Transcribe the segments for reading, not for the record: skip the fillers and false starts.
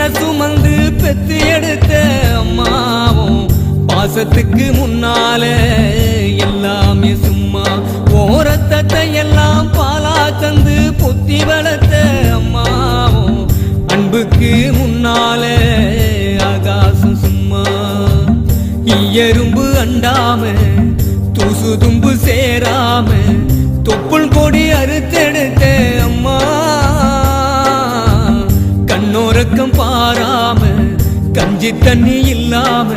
என்ன சுமந்து பெத்து எடுத்த அம்மாவும் பாசத்துக்கு முன்னால எல்லாமே சும்மா. ஓரத்தத்தை எல்லாம் பாலா தந்து பொத்தி வளர்த்த அம்மாவும் அன்புக்கு முன்னால ஆகாசம் சும்மா. எறும்பு அண்டாம தூசு தும்பு சேராம தொப்புள் கொடி அறுத்தெடுத்த அம்மா. கண்ணோரக்கம் பாராம கஞ்சி தண்ணி இல்லாம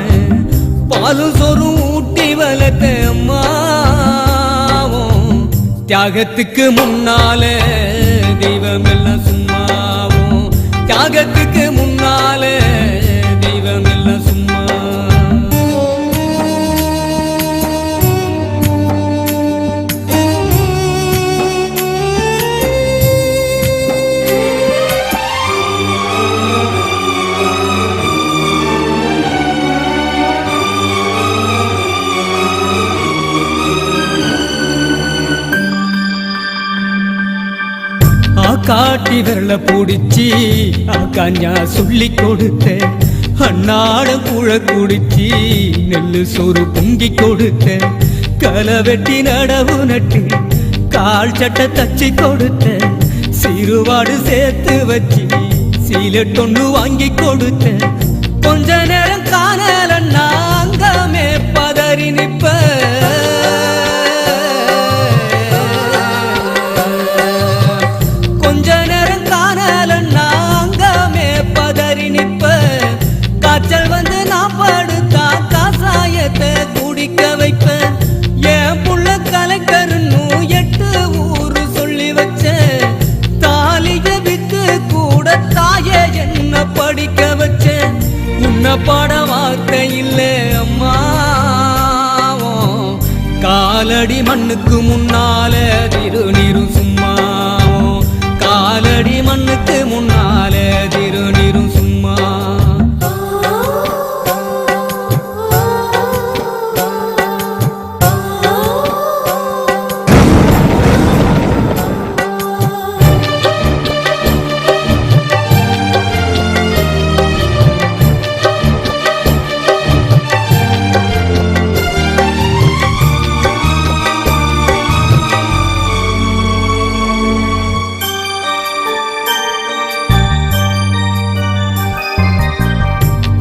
பாலும் சோறும் ஊட்டி வளர்த்த அம்மாவும் தியாகத்துக்கு முன்னால தெய்வம் எல்லாம் சும்மாவும். தியாகத்துக்கு முன்னால தெய்வம் எல்லாம் சும்மா. காட்டி விரல பிடிச்சி காஞ்சா சொல்லி கொடுத்த அன்னாட குழ குடிச்சி நெல்லு சோறு பொங்கி கொடுத்த களை வெட்டி நடவு நட்டு கால் சட்டை தச்சு கொடுத்த சிறுவாடு சேர்த்து வச்சு சீலட்டொன்னு வாங்கி கொடுத்த. கொஞ்ச நேரம் காணலன்னா அங்கமே பதறி நிப்ப. காய்ச்சல் வந்து நான் படுத்தா காசாயத்தை குடிக்க வைப்பேன். என் புள்ள கலெக்டர்னு 8 ஊரு சொல்லி வச்ச. தாலிய வித்து கூட தாயே என்ன படிக்க வச்ச. உன்ன பாட வார்த்தை இல்லை அம்மாவும் காலடி மண்ணுக்கு முன்னால திருநீரும் சும்மாவும். காலடி மண்ணுக்கு முன்னால திருநீரும் சும்மா.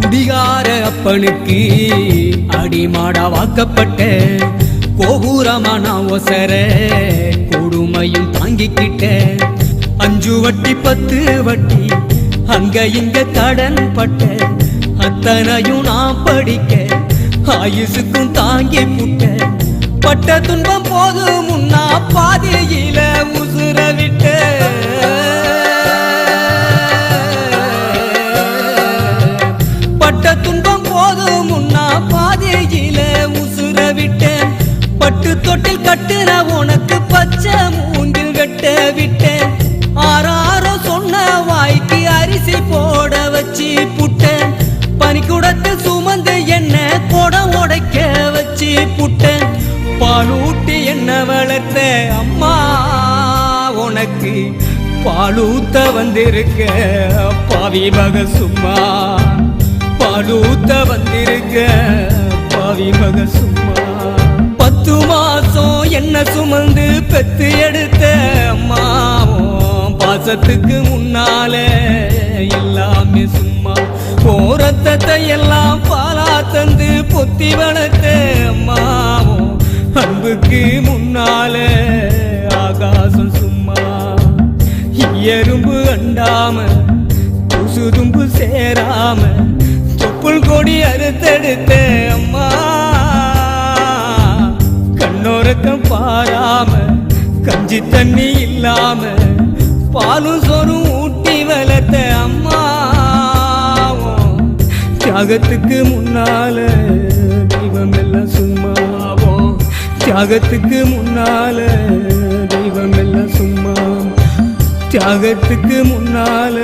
குடிகார அப்பனுக்கு அடிமாடா வாக்கப்பட்ட கோபுரமான ஒசர கொடுமையும் தாங்கிக்கிட்ட. 5 வட்டி 10 வட்டி அங்க இங்க கடன் பட்ட. அத்தனையும் நான் படிக்க ஆயுசுக்கும் தாங்கி புட்ட. பட்ட துன்பம் போது முன்னா பாதியில உசுர விட்ட. துன்பம் போது முன்னா பாதையில உசுர விட்டேன். பட்டு தொட்டில் கட்டுன உனக்கு பச்சை மூங்கில் வெட்ட விட்டேன். ஆறாரோ சொன்ன வாய்க்கு அரிசி போட வச்சு புட்டேன். பனிக்குடத்தில் சுமந்து என்ன கொடம் உடைக்க வச்சு புட்டேன். பாலூட்டி என்ன வளர்த்த அம்மா உனக்கு பாலூத்த வந்திருக்க பாவி மக சும்மா. பாலூத்த வந்திருக்க பாவி மக சும்மா. 10 மாசம் என்ன சுமந்து பெத்து எடுத்த அம்மாவும் பாசத்துக்கு முன்னால எல்லாமே சும்மா. ஓரத்தத்தை எல்லாம் பாலா தந்து பொத்தி வளர்த்த அம்மாவும் அன்புக்கு முன்னால ஆகாசம் சும்மா. எறும்பு அண்டாம தூசு தும்பு சேராம தொப்புள் கொடி அறுத்தெடுத்த அம்மா. கண்ணோரக்கம் பாராம கஞ்சி தண்ணி இல்லாம பாலும் சோறும் ஊட்டி வளர்த்த அம்மாவும் தியாகத்துக்கு முன்னால தெய்வம் எல்லாம் சும்மாவும். தியாகத்துக்கு முன்னால தெய்வம் எல்லாம் சும்மா. தியாகத்துக்கு முன்னால